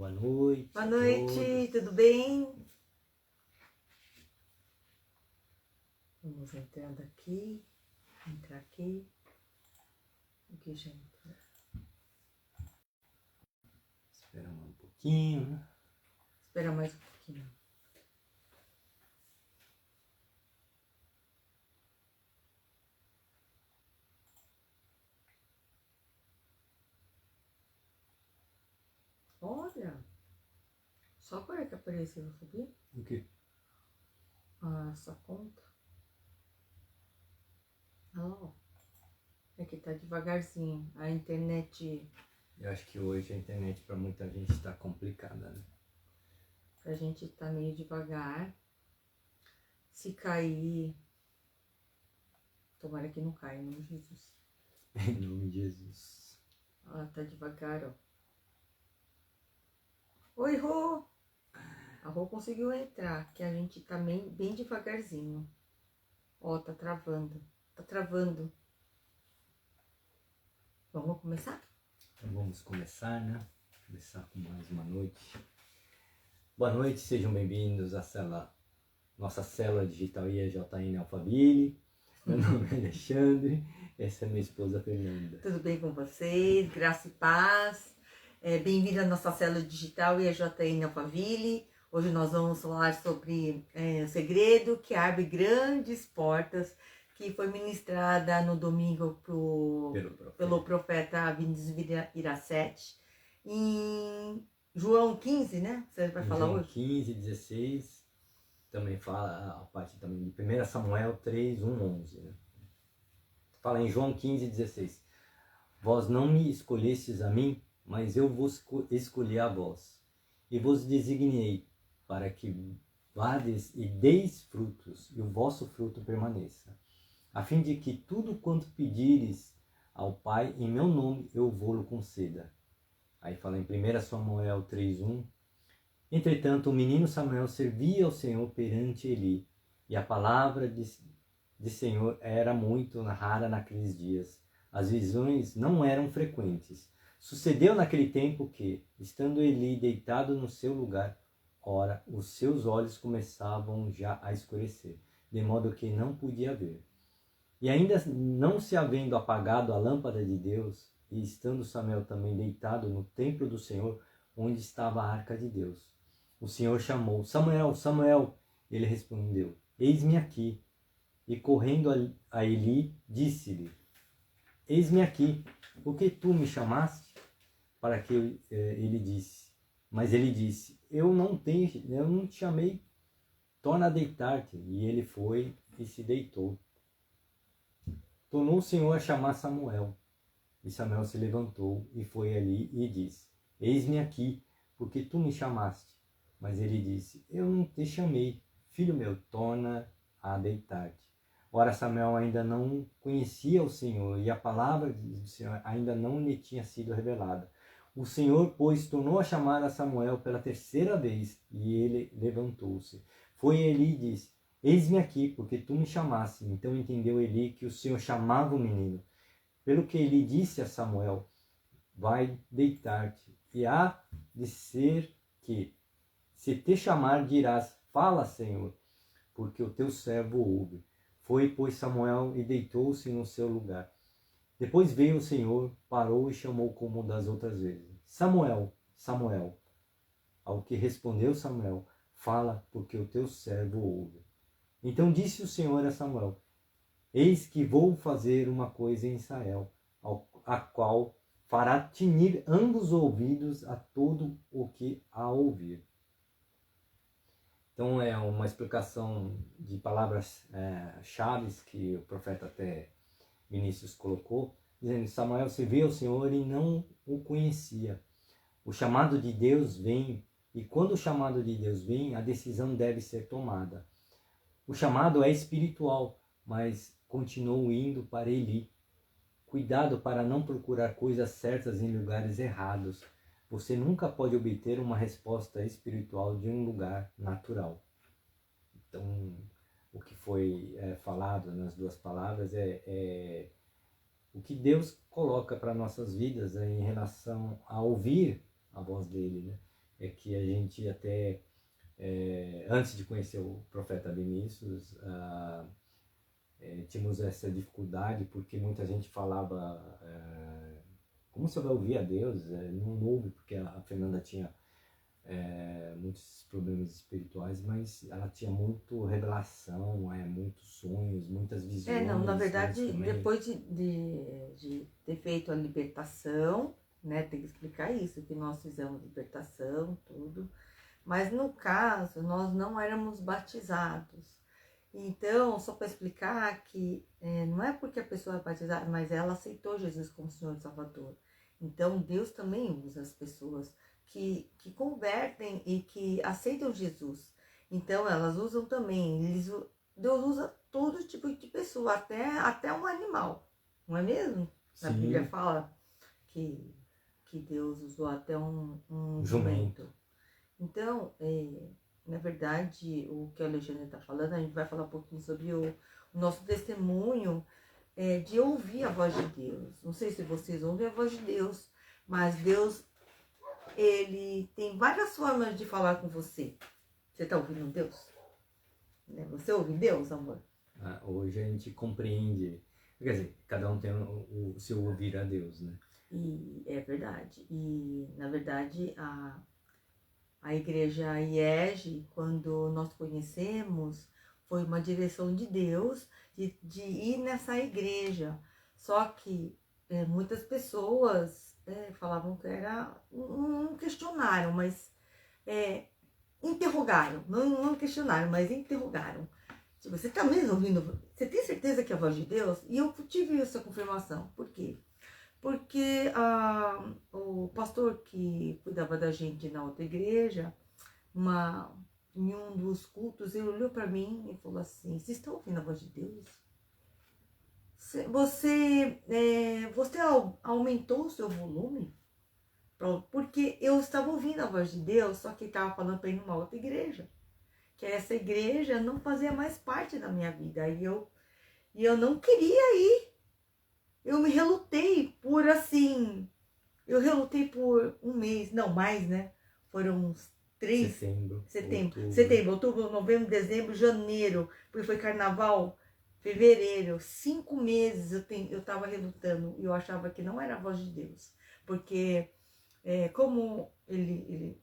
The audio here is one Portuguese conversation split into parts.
Boa noite. Boa noite, tudo bem? Vamos entrando aqui. Entrar aqui. Aqui já entrou. Espera um pouquinho, né? Espera mais um pouquinho. Olha, só agora que apareceu, sabia? O quê? A sua conta. Ó, é que tá devagarzinho. A internet Eu acho que hoje a internet para muita gente está complicada, né? pra gente tá meio devagar. Se cair, tomara que não caia, em nome de Jesus. Em nome de Jesus. Ela tá devagar, ó. Oi, Rô! A Rô conseguiu entrar, que a gente tá bem devagarzinho. Ó, tá travando. Tá travando. Vamos começar? Então vamos começar, né? Começar com mais uma noite. Boa noite, sejam bem-vindos à nossa célula digital IEJN Alphaville. Meu nome é Alexandre, essa é minha esposa Fernanda. Tudo bem com vocês? Graça e paz. Bem-vindo à nossa célula digital IEJN Alphaville. Hoje nós vamos falar sobre o segredo que abre grandes portas, que foi ministrada no domingo pelo profeta Vinícius Iracete, em João 15, né? Você vai falar João hoje? 15, 16, também fala a parte também de 1 Samuel 3, 1, 11, né? Fala em João 15, 16. Vós não me escolhestes a mim, mas eu vos escolhi a vós, e vos designei para que vades e deis frutos, e o vosso fruto permaneça, a fim de que tudo quanto pedires ao Pai em meu nome eu vou-lo conceda. Aí fala em 1 Samuel 3:1. Entretanto, o menino Samuel servia ao Senhor perante Eli, e a palavra de Senhor era muito rara naqueles dias. As visões não eram frequentes. Sucedeu naquele tempo que, estando Eli deitado no seu lugar, ora, os seus olhos começavam já a escurecer, de modo que não podia ver. E ainda não se havendo apagado a lâmpada de Deus, e estando Samuel também deitado no templo do Senhor, onde estava a arca de Deus, o Senhor chamou: Samuel, Samuel. Ele respondeu: Eis-me aqui. E correndo a Eli, disse-lhe: Eis-me aqui, por que tu me chamaste? Para que ele disse. Mas ele disse: eu não te chamei, torna a deitar-te. E ele foi e se deitou. Tornou o Senhor a chamar Samuel. E Samuel se levantou e foi ali e disse: Eis-me aqui, porque tu me chamaste. Mas ele disse: eu não te chamei, filho meu, torna a deitar-te. Ora, Samuel ainda não conhecia o Senhor, e a palavra do Senhor ainda não lhe tinha sido revelada. O Senhor, pois, tornou a chamar a Samuel pela terceira vez, e ele levantou-se. Foi Eli e disse: Eis-me aqui, porque tu me chamaste. Então entendeu Eli que o Senhor chamava o menino. Pelo que ele disse a Samuel: vai deitar-te, e há de ser que, se te chamar, dirás: fala, Senhor, porque o teu servo ouve. Foi, pois, Samuel e deitou-se no seu lugar. Depois veio o Senhor, parou e chamou como das outras vezes: Samuel, Samuel. Ao que respondeu Samuel: fala, porque o teu servo ouve. Então disse o Senhor a Samuel: eis que vou fazer uma coisa em Israel, a qual fará tinir ambos os ouvidos a todo o que a ouvir. Então é uma explicação de palavras chaves que o profeta até Vinícius colocou, dizendo que Samuel serviu ao Senhor e não o conhecia. O chamado de Deus vem, e quando o chamado de Deus vem, a decisão deve ser tomada. O chamado é espiritual, mas continuou indo para Eli. Cuidado para não procurar coisas certas em lugares errados. Você nunca pode obter uma resposta espiritual de um lugar natural. Então, o que foi falado nas duas palavras é o que Deus coloca para nossas vidas em relação a ouvir a voz dele, né? é que a gente até, antes de conhecer o profeta Vinícius, tínhamos essa dificuldade, porque muita gente falava, como você vai ouvir a Deus? Não ouve, porque a Fernanda tinha muitos problemas espirituais, mas ela tinha muito revelação, muitos sonhos, muitas visões. Não, na Deus verdade, também. depois de ter feito a libertação, né, tem que explicar isso, que nós fizemos libertação, tudo, mas no caso, nós não éramos batizados. Então, só para explicar que não é porque a pessoa é batizada, mas ela aceitou Jesus como Senhor e Salvador. Então, Deus também usa as pessoas que convertem e que aceitam Jesus. Então, elas usam também, Deus usa todo tipo de pessoa, até um animal, não é mesmo? Sim. Na Bíblia fala que Deus usou até um jumento. Então, na verdade, o que o Alexandre está falando, a gente vai falar um pouquinho sobre o nosso testemunho de ouvir a voz de Deus. Não sei se vocês ouvem a voz de Deus, mas Deus, ele tem várias formas de falar com você. Você está ouvindo Deus? Você ouve Deus, amor? Hoje a gente compreende, quer dizer, cada um tem o seu ouvir a Deus, né? E é verdade. E, na verdade, a igreja IEG, quando nós conhecemos, foi uma direção de Deus de ir nessa igreja. Só que muitas pessoas falavam que era, não questionaram, mas interrogaram, não questionaram, mas interrogaram. Tipo, você está mesmo ouvindo? Você tem certeza que é a voz de Deus? E eu tive essa confirmação. Por quê? Porque o pastor que cuidava da gente na outra igreja, em um dos cultos, ele olhou para mim e falou assim: vocês estão ouvindo a voz de Deus? Você aumentou o seu volume? Porque eu estava ouvindo a voz de Deus, só que estava falando para ir numa outra igreja. Que essa igreja não fazia mais parte da minha vida. E eu não queria ir. Eu me relutei por eu relutei por um mês, não mais, né? Foram uns 3... Setembro, outubro, novembro, dezembro, janeiro, porque foi carnaval, fevereiro, 5 meses eu tava relutando e eu achava que não era a voz de Deus. Porque, como o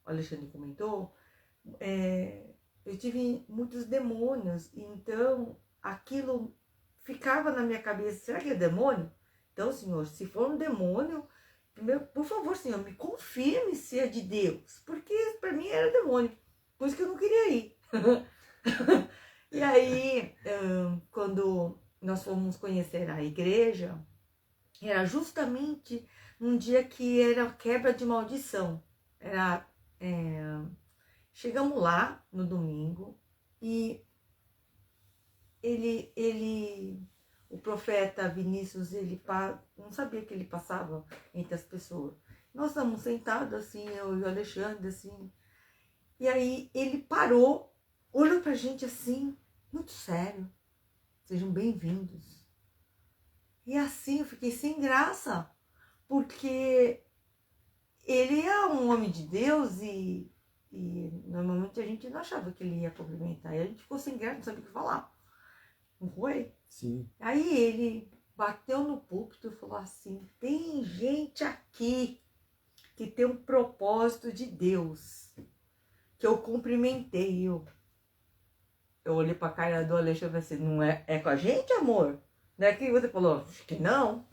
Alexandre comentou, eu tive muitos demônios, então aquilo ficava na minha cabeça: será que é demônio? Então, Senhor, se for um demônio, primeiro, por favor, Senhor, me confirme se é de Deus, porque para mim era demônio, por isso que eu não queria ir. E aí, quando nós fomos conhecer a igreja, era justamente num dia que era quebra de maldição. Chegamos lá no domingo e o profeta Vinícius, ele não sabia que ele passava entre as pessoas. Nós estamos sentados assim, eu e o Alexandre, assim. E aí ele parou, olhou pra gente assim, muito sério: sejam bem-vindos. E assim eu fiquei sem graça, porque ele é um homem de Deus e normalmente a gente não achava que ele ia cumprimentar. E a gente ficou sem graça, não sabia o que falar. Não foi? Sim. Aí ele bateu no púlpito e falou assim: tem gente aqui que tem um propósito de Deus, que eu cumprimentei. Eu olhei pra cara do Alexandre e falei assim: não é com a gente, amor? Não é que você falou? Acho que não.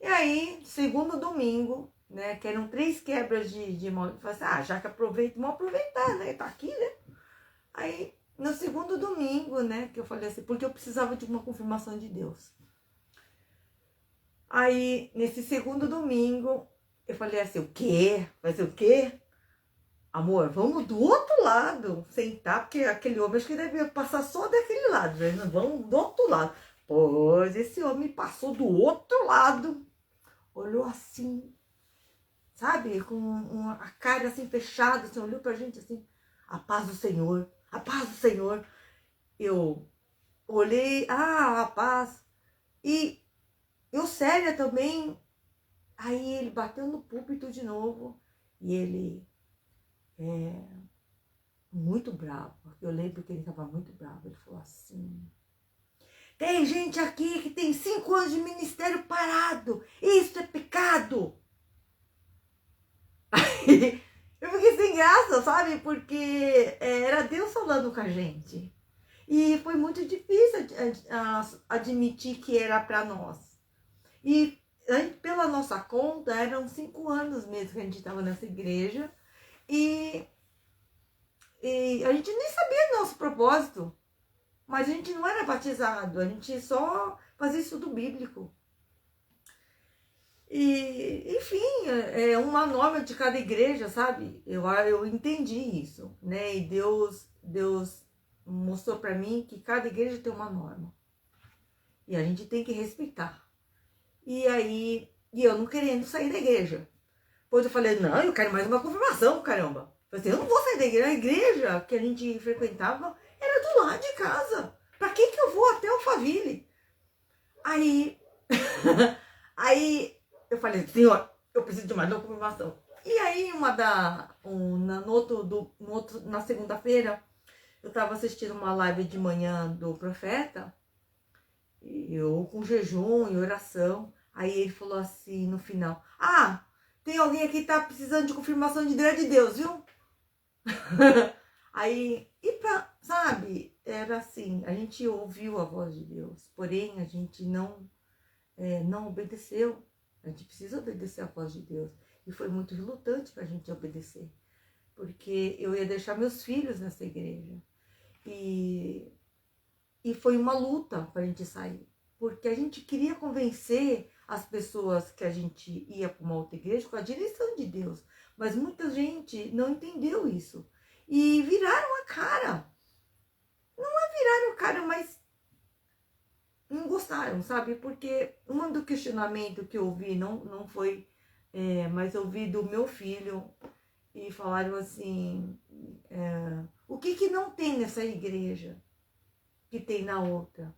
E aí, segundo domingo, né, que eram 3 quebras de mão, eu falei assim: já que aproveita, vamos aproveitar, né, tá aqui, né? Aí, no segundo domingo, né, que eu falei assim, porque eu precisava de uma confirmação de Deus. Aí, nesse segundo domingo, eu falei assim: o quê? Vai ser o quê? Amor, vamos do outro lado sentar, porque aquele homem acho que deve passar só daquele lado, né? Vamos do outro lado. Pois esse homem passou do outro lado, olhou assim, sabe, com a cara assim fechada, assim, olhou pra gente assim: a paz do Senhor, a paz do Senhor. Eu olhei: a paz. E eu séria também. Aí ele bateu no púlpito de novo E ele é muito bravo. Eu lembro que ele estava muito bravo. Ele falou assim: tem gente aqui que tem 5 anos de ministério parado. Isso é pecado. Eu fiquei sem graça, sabe? Porque era Deus falando com a gente. E foi muito difícil admitir que era para nós. E pela nossa conta, eram 5 anos mesmo que a gente estava nessa igreja. E a gente nem sabia do nosso propósito. Mas a gente não era batizado, a gente só fazia estudo bíblico. E, enfim, é uma norma de cada igreja, sabe? Eu entendi isso, né? E Deus mostrou para mim que cada igreja tem uma norma. E a gente tem que respeitar. E eu não querendo sair da igreja. Depois eu falei, não, eu quero mais uma confirmação, caramba. Eu falei assim, eu não vou sair da igreja. A igreja que a gente frequentava era do lado de casa. Pra que eu vou até Alphaville? Aí eu falei, senhor, eu preciso de mais uma confirmação. E aí na segunda-feira, eu estava assistindo uma live de manhã do profeta, e eu com jejum e oração. Aí ele falou assim no final, tem alguém aqui que tá precisando de confirmação de ideia de Deus, viu? Aí, sabe, era assim, a gente ouviu a voz de Deus, porém a gente não obedeceu. A gente precisa obedecer a voz de Deus. E foi muito relutante para a gente obedecer, porque eu ia deixar meus filhos nessa igreja. E foi uma luta para a gente sair, porque a gente queria convencer as pessoas que a gente ia para uma outra igreja com a direção de Deus, mas muita gente não entendeu isso e viraram a cara. Não é viraram a cara, mas não gostaram, sabe? Porque um do questionamento que eu ouvi não foi, mas eu ouvi do meu filho e falaram assim, o que não tem nessa igreja que tem na outra?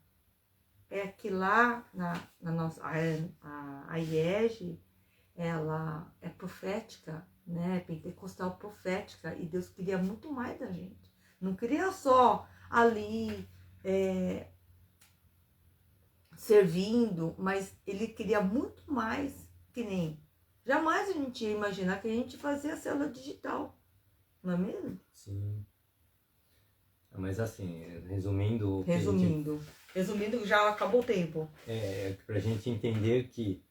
É que lá na nossa, a IEG, ela é profética, né? Pentecostal profética, e Deus queria muito mais da gente. Não queria só ali servindo, mas ele queria muito mais, que nem. Jamais a gente ia imaginar que a gente fazia a célula digital, não é mesmo? Sim. Mas assim, resumindo... Resumindo, já acabou o tempo. Para a gente entender que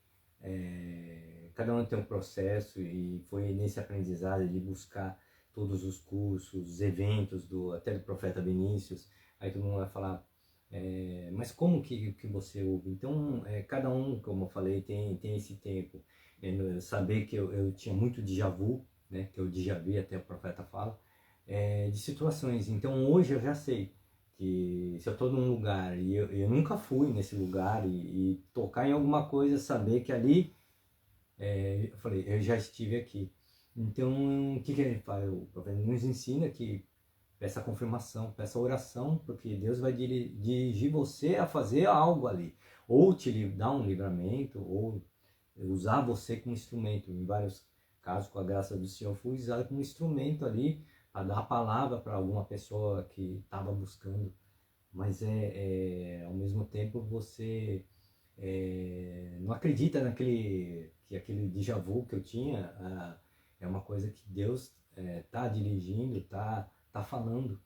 cada um tem um processo, e foi nesse aprendizado de buscar todos os cursos, os eventos, até do profeta Vinícius. Aí todo mundo vai falar, mas como que você ouve? Então, cada um, como eu falei, tem esse tempo. Saber que eu tinha muito déjà vu, né, que eu déjà vu, até o profeta fala, de situações. Então hoje eu já sei que se eu estou num lugar e eu nunca fui nesse lugar, e tocar em alguma coisa, saber que ali, eu falei, eu já estive aqui. Então, o que ele faz? O profeta nos ensina que peça confirmação, peça oração, porque Deus vai dirigir você a fazer algo ali, ou te dar um livramento, ou usar você como instrumento. Em vários casos, com a graça do Senhor, fui usado como instrumento ali, a dar a palavra para alguma pessoa que estava buscando. Mas ao mesmo tempo você não acredita que aquele déjà vu que eu tinha é uma coisa que Deus está dirigindo, está falando.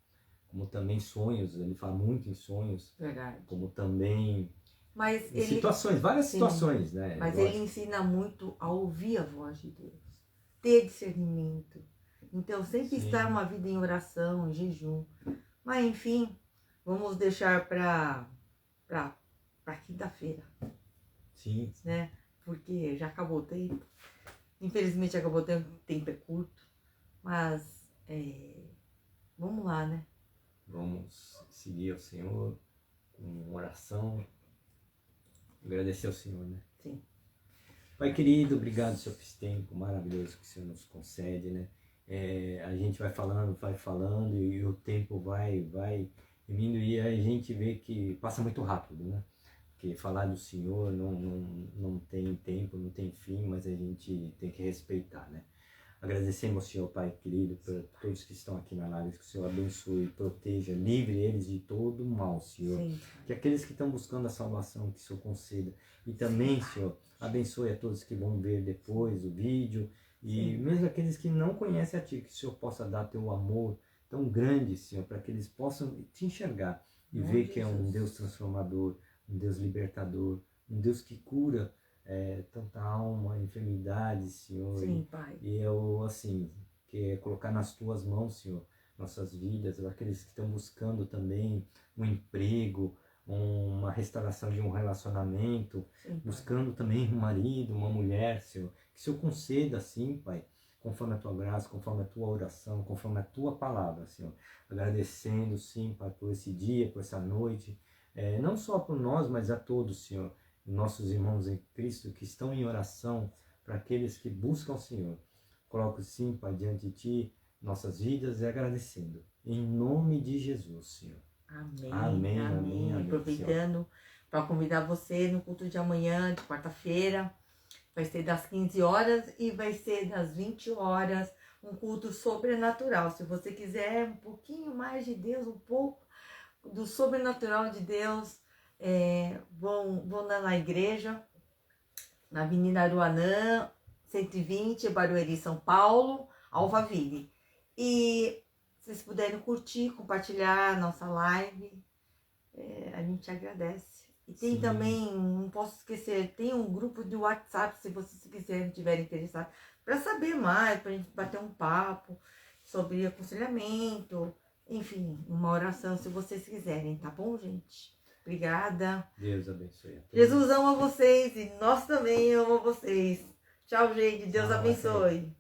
Como também sonhos, ele fala muito em sonhos. Verdade. Como também mas em situações, várias situações, né? Mas ele ensina muito a ouvir a voz de Deus, ter discernimento. Então, sempre estar uma vida em oração, em jejum. Mas, enfim, vamos deixar para quinta-feira. Sim. Né? Porque já acabou o tempo. Infelizmente, acabou o tempo, o tempo é curto. Mas, vamos lá, né? Vamos seguir ao Senhor com oração. Agradecer ao Senhor, né? Sim. Pai querido, obrigado, Senhor, por esse tempo maravilhoso que o Senhor nos concede, né? A gente vai falando e o tempo vai indo, e a gente vê que passa muito rápido, né? Porque falar do Senhor não tem tempo, não tem fim, mas a gente tem que respeitar, né? Agradecemos, Senhor Pai querido, por todos que estão aqui na live, que o Senhor abençoe, proteja, livre eles de todo mal, Senhor. Sim. Que aqueles que estão buscando a salvação, que o Senhor conceda. E também, Senhor, abençoe a todos que vão ver depois o vídeo. E mesmo aqueles que não conhecem a Ti, que o Senhor possa dar Teu amor tão grande, Senhor, para que eles possam Te enxergar e ver que é um Deus transformador, um Deus libertador, um Deus que cura tanta alma, enfermidade, Senhor. Sim, Pai. E eu, assim, que colocar nas Tuas mãos, Senhor, nossas vidas, aqueles que estão buscando também um emprego, uma restauração de um relacionamento, Sim, buscando também um marido, uma mulher, Senhor. Que o Senhor conceda, assim, Pai, conforme a Tua graça, conforme a Tua oração, conforme a Tua palavra, Senhor. Agradecendo, sim, Pai, por esse dia, por essa noite, não só por nós, mas a todos, Senhor, nossos irmãos em Cristo que estão em oração, para aqueles que buscam o Senhor. Coloco, sim, Pai, diante de Ti, nossas vidas e agradecendo. Em nome de Jesus, Senhor. Amém, Amém, amém. amém, amém, Aproveitando para convidar você no culto de amanhã, de quarta-feira, vai ser das 15 horas e vai ser das 20 horas, um culto sobrenatural. Se você quiser um pouquinho mais de Deus, um pouco do sobrenatural de Deus, vão na igreja, na Avenida Aruanã, 120, Barueri, São Paulo, Alphaville. E se vocês puderem curtir, compartilhar a nossa live, a gente agradece. E tem também, não posso esquecer, tem um grupo de WhatsApp, se vocês quiserem, estiverem interessados, para saber mais, para a gente bater um papo sobre aconselhamento, enfim, uma oração, se vocês quiserem, tá bom, gente? Obrigada. Deus abençoe. Jesus ama vocês e nós também amamos vocês. Tchau, gente. Deus abençoe.